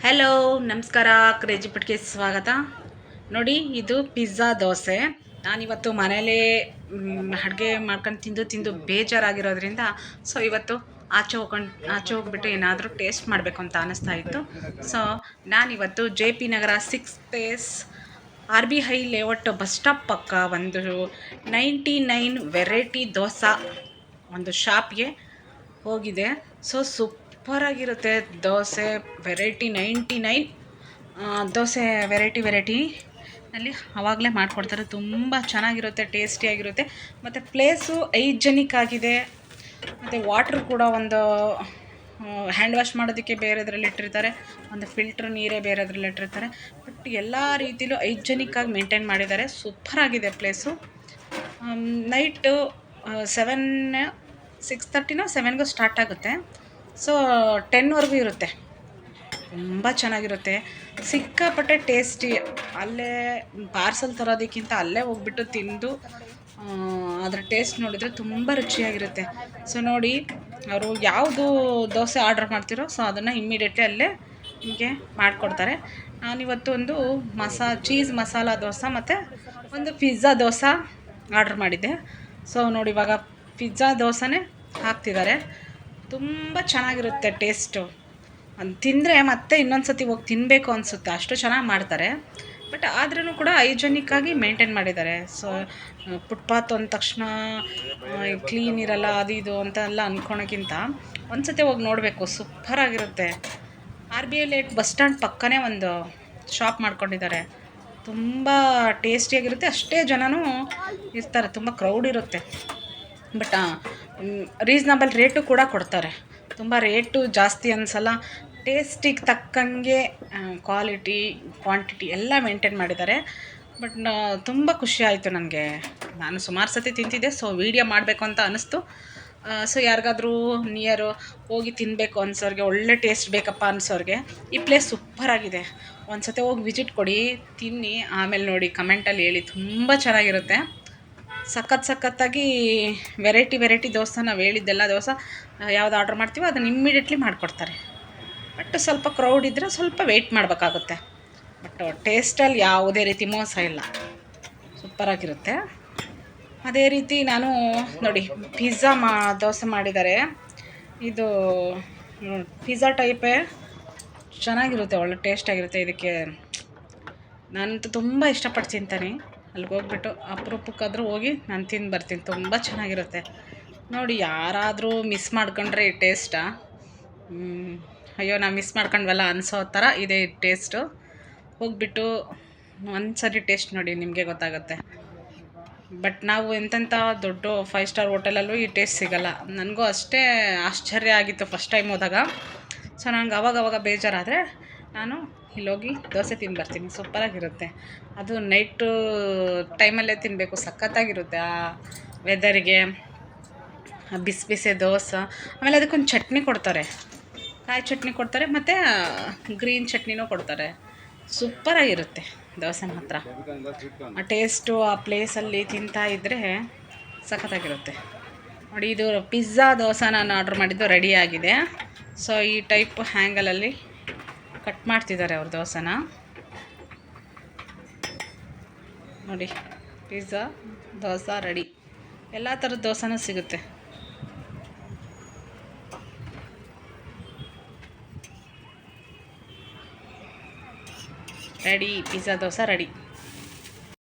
Hello, ನಮಸ್ಕಾರ. Crazy ಪುಟ್ಗೆ ಸ್ವಾಗತ. ನೋಡಿ, ಇದು ಪಿಜ್ಜಾ ದೋಸೆ. ನಾನಿವತ್ತು ಮನೇಲೇ ಅಡುಗೆ ಮಾಡ್ಕೊಂಡು ತಿಂದು ತಿಂದು ಬೇಜಾರಾಗಿರೋದ್ರಿಂದ ಇವತ್ತು ಆಚೆ ಹೋಗ್ಬಿಟ್ಟು ಏನಾದರೂ ಟೇಸ್ಟ್ ಮಾಡಬೇಕು ಅಂತ ಅನ್ನಿಸ್ತಾ ಇತ್ತು. ನಾನಿವತ್ತು J P Nagar 6 phase RBI layout bus stop ಪಕ್ಕ ಒಂದು 99 ವೆರೈಟಿ ದೋಸೆ ಒಂದು ಶಾಪ್ಗೆ ಹೋಗಿದೆ. ಸೂಪರಾಗಿರುತ್ತೆ ದೋಸೆ. ವೆರೈಟಿ 99 ದೋಸೆ ವೆರೈಟಿನಲ್ಲಿ ಆವಾಗಲೇ ಮಾಡಿಕೊಡ್ತಾರೆ. ತುಂಬ ಚೆನ್ನಾಗಿರುತ್ತೆ, ಟೇಸ್ಟಿಯಾಗಿರುತ್ತೆ. ಮತ್ತು ಪ್ಲೇಸು ಹೈಜೆನಿಕ್ ಆಗಿದೆ. ಮತ್ತು ವಾಟ್ರ್ ಕೂಡ ಒಂದು ಹ್ಯಾಂಡ್ ವಾಶ್ ಮಾಡೋದಕ್ಕೆ ಬೇರೆದ್ರಲ್ಲಿ ಇಟ್ಟಿರ್ತಾರೆ, ಒಂದು ಫಿಲ್ಟ್ರ್ ನೀರೇ ಬೇರೆದ್ರಲ್ಲಿ ಇಟ್ಟಿರ್ತಾರೆ. ಬಟ್ ಎಲ್ಲ ರೀತಿಲೂ ಹೈಜೆನಿಕ್ಕಾಗಿ ಮೇಂಟೈನ್ ಮಾಡಿದ್ದಾರೆ. ಸೂಪರಾಗಿದೆ ಪ್ಲೇಸು. ನೈಟು 6:30 7ಗೂ ಸ್ಟಾರ್ಟ್ ಆಗುತ್ತೆ. 10ವರೆಗೂ ಇರುತ್ತೆ. ತುಂಬ ಚೆನ್ನಾಗಿರುತ್ತೆ, ಸಿಕ್ಕಾಪಟ್ಟೆ ಟೇಸ್ಟಿ. ಅಲ್ಲೇ ಪಾರ್ಸಲ್ ತರೋದಕ್ಕಿಂತ ಅಲ್ಲೇ ಹೋಗ್ಬಿಟ್ಟು ತಿಂದು ಅದರ ಟೇಸ್ಟ್ ನೋಡಿದರೆ ತುಂಬ ರುಚಿಯಾಗಿರುತ್ತೆ. ನೋಡಿ, ಅವರು ಯಾವುದು ದೋಸೆ ಆರ್ಡ್ರ್ ಮಾಡ್ತಿರೋ ಅದನ್ನು ಇಮ್ಮಿಡಿಯೇಟ್ಲಿ ಅಲ್ಲೇ ನಿಮಗೆ ಮಾಡಿಕೊಡ್ತಾರೆ. ನಾನಿವತ್ತು ಒಂದು ಚೀಸ್ ಮಸಾಲ ದೋಸೆ ಮತ್ತು ಒಂದು ಪಿಜ್ಜಾ ದೋಸೆ ಆರ್ಡ್ರ್ ಮಾಡಿದ್ದೆ. ನೋಡಿ, ಇವಾಗ ಪಿಜ್ಜಾ ದೋಸೆನೇ ಹಾಕ್ತಿದ್ದಾರೆ. ತುಂಬ ಚೆನ್ನಾಗಿರುತ್ತೆ ಟೇಸ್ಟು. ಅದು ತಿಂದರೆ ಮತ್ತೆ ಇನ್ನೊಂದು ಸತಿ ಹೋಗಿ ತಿನ್ನಬೇಕು ಅನಿಸುತ್ತೆ, ಅಷ್ಟು ಚೆನ್ನಾಗಿ ಮಾಡ್ತಾರೆ. ಬಟ್ ಆದ್ರೂ ಕೂಡ ಹೈಜೆನಿಕ್ಕಾಗಿ ಮೇಂಟೈನ್ ಮಾಡಿದ್ದಾರೆ. ಫುಟ್ಪಾತ್ ಅಂದ ತಕ್ಷಣ ಕ್ಲೀನ್ ಇರಲ್ಲ, ಅದು ಇದು ಅಂತೆಲ್ಲ ಅಂದ್ಕೊಳೋಕ್ಕಿಂತ ಒಂದು ಸತಿ ಹೋಗಿ ನೋಡಬೇಕು. ಸೂಪರಾಗಿರುತ್ತೆ. RBI ಲೇಔಟ್ ಬಸ್ ಸ್ಟ್ಯಾಂಡ್ ಪಕ್ಕನೇ ಒಂದು ಶಾಪ್ ಮಾಡ್ಕೊಂಡಿದ್ದಾರೆ. ತುಂಬ ಟೇಸ್ಟಿಯಾಗಿರುತ್ತೆ. ಅಷ್ಟೇ ಜನನೂ ಇರ್ತಾರೆ, ತುಂಬ ಕ್ರೌಡ್ ಇರುತ್ತೆ. ಬಟ್ ರೀಸ್ನಬಲ್ ರೇಟು ಕೂಡ ಕೊಡ್ತಾರೆ. ತುಂಬ ರೇಟು ಜಾಸ್ತಿ ಅನಿಸಲ್ಲ. ಟೇಸ್ಟಿಗೆ ತಕ್ಕಂಗೆ ಕ್ವಾಲಿಟಿ, ಕ್ವಾಂಟಿಟಿ ಎಲ್ಲ ಮೇಂಟೈನ್ ಮಾಡಿದ್ದಾರೆ. ಬಟ್ ತುಂಬ ಖುಷಿ ಆಯಿತು ನನಗೆ. ನಾನು ಸುಮಾರು ಸತಿ ತಿಂತಿದ್ದೆ, ವೀಡಿಯೋ ಮಾಡಬೇಕು ಅಂತ ಅನ್ನಿಸ್ತು. ಯಾರಿಗಾದ್ರೂ ನಿಯರು ಹೋಗಿ ತಿನ್ನಬೇಕು ಅನ್ಸೋರಿಗೆ, ಒಳ್ಳೆ ಟೇಸ್ಟ್ ಬೇಕಪ್ಪ ಅನ್ಸೋರಿಗೆ ಈ ಪ್ಲೇಸ್ ಸೂಪರಾಗಿದೆ. ಒಂದು ಸತಿ ಹೋಗಿ ವಿಸಿಟ್ ಕೊಡಿ, ತಿನ್ನಿ, ಆಮೇಲೆ ನೋಡಿ ಕಮೆಂಟಲ್ಲಿ ಹೇಳಿ. ತುಂಬ ಚೆನ್ನಾಗಿರುತ್ತೆ. ಸಖತ್ತಾಗಿ ವೆರೈಟಿ ದೋಸೆ, ನಾವು ಹೇಳಿದ್ದೆಲ್ಲ ದೋಸೆ ಯಾವ್ದು ಆರ್ಡ್ರ್ ಮಾಡ್ತೀವೋ ಅದನ್ನು ಇಮ್ಮಿಡಿಯೇಟ್ಲಿ ಮಾಡಿಕೊಡ್ತಾರೆ. ಬಟ್ ಸ್ವಲ್ಪ ಕ್ರೌಡ್ ಇದ್ದರೆ ಸ್ವಲ್ಪ ವೆಯ್ಟ್ ಮಾಡಬೇಕಾಗುತ್ತೆ. ಬಟ್ ಟೇಸ್ಟಲ್ಲಿ ಯಾವುದೇ ರೀತಿ ಮೋಸ ಇಲ್ಲ, ಸೂಪರಾಗಿರುತ್ತೆ. ಅದೇ ರೀತಿ ನಾನು ನೋಡಿ ಪಿಜ್ಜಾ ದೋಸೆ ಮಾಡಿದ್ದಾರೆ. ಇದು ಪಿಜ್ಜಾ ಟೈಪೇ ಚೆನ್ನಾಗಿರುತ್ತೆ, ಒಳ್ಳೆ ಟೇಸ್ಟಾಗಿರುತ್ತೆ. ಇದಕ್ಕೆ ನಾನಂತೂ ತುಂಬ ಇಷ್ಟಪಟ್ಟು ತಿಂತೀನಿ. ಅಲ್ಲಿಗೆ ಹೋಗ್ಬಿಟ್ಟು ಅಪರೂಪಕ್ಕಾದರೂ ಹೋಗಿ ನಾನು ತಿಂದು ಬರ್ತೀನಿ. ತುಂಬ ಚೆನ್ನಾಗಿರುತ್ತೆ. ನೋಡಿ, ಯಾರಾದರೂ ಮಿಸ್ ಮಾಡ್ಕೊಂಡ್ರೆ ಈ ಟೇಸ್ಟಾ, ಅಯ್ಯೋ ನಾವು ಮಿಸ್ ಮಾಡ್ಕೊಂಡ್ವಲ್ಲ ಅನಿಸೋ ಥರ ಇದೆ ಈ ಟೇಸ್ಟು. ಹೋಗ್ಬಿಟ್ಟು ಒಂದು ಸರಿ ಟೇಸ್ಟ್ ನೋಡಿ, ನಿಮಗೆ ಗೊತ್ತಾಗುತ್ತೆ. ಬಟ್ ನಾವು ಎಂತೆಂಥ ದೊಡ್ಡ 5 ಸ್ಟಾರ್ ಹೋಟೆಲಲ್ಲೂ ಈ ಟೇಸ್ಟ್ ಸಿಗೋಲ್ಲ. ನನಗೂ ಅಷ್ಟೇ ಆಶ್ಚರ್ಯ ಆಗಿತ್ತು ಫಸ್ಟ್ ಟೈಮ್ ಹೋದಾಗ. ನಂಗೆ ಅವಾಗವಾಗ ಬೇಜಾರಾದರೆ ನಾನು ಇಲ್ಲೋಗಿ ದೋಸೆ ತಿಂದು ಬರ್ತೀನಿ. ಸೂಪರಾಗಿರುತ್ತೆ. ಅದು ನೈಟು ಟೈಮಲ್ಲೇ ತಿನ್ನಬೇಕು, ಸಖತ್ತಾಗಿರುತ್ತೆ. ಆ ವೆದರ್ಗೆ ಬಿಸಿ ಬಿಸಿ ದೋಸೆ. ಆಮೇಲೆ ಅದಕ್ಕೊಂದು ಚಟ್ನಿ ಕೊಡ್ತಾರೆ, ಕಾಯಿ ಚಟ್ನಿ ಕೊಡ್ತಾರೆ, ಮತ್ತು ಗ್ರೀನ್ ಚಟ್ನಿನೂ ಕೊಡ್ತಾರೆ. ಸೂಪರಾಗಿರುತ್ತೆ ದೋಸೆ ಮಾತ್ರ. ಆ ಟೇಸ್ಟು ಆ ಪ್ಲೇಸಲ್ಲಿ ತಿಂತಾ ಇದ್ದರೆ ಸಖತ್ತಾಗಿರುತ್ತೆ. ನೋಡಿ, ಇದು ಪಿಜ್ಜಾ ದೋಸೆ ನಾನು ಆರ್ಡ್ರ್ ಮಾಡಿದ್ದು ರೆಡಿಯಾಗಿದೆ. ಈ ಟೈಪ್ ಹ್ಯಾಂಗಲಲ್ಲಿ ಕಟ್ ಮಾಡ್ತಿದ್ದಾರೆ ಅವ್ರ ದೋಸೆನ. ನೋಡಿ, ಪಿಜ್ಜಾ ದೋಸೆ ರೆಡಿ. ಎಲ್ಲ ಥರದ ದೋಸೆನೂ ಸಿಗುತ್ತೆ. Ready, pizza dosa ready.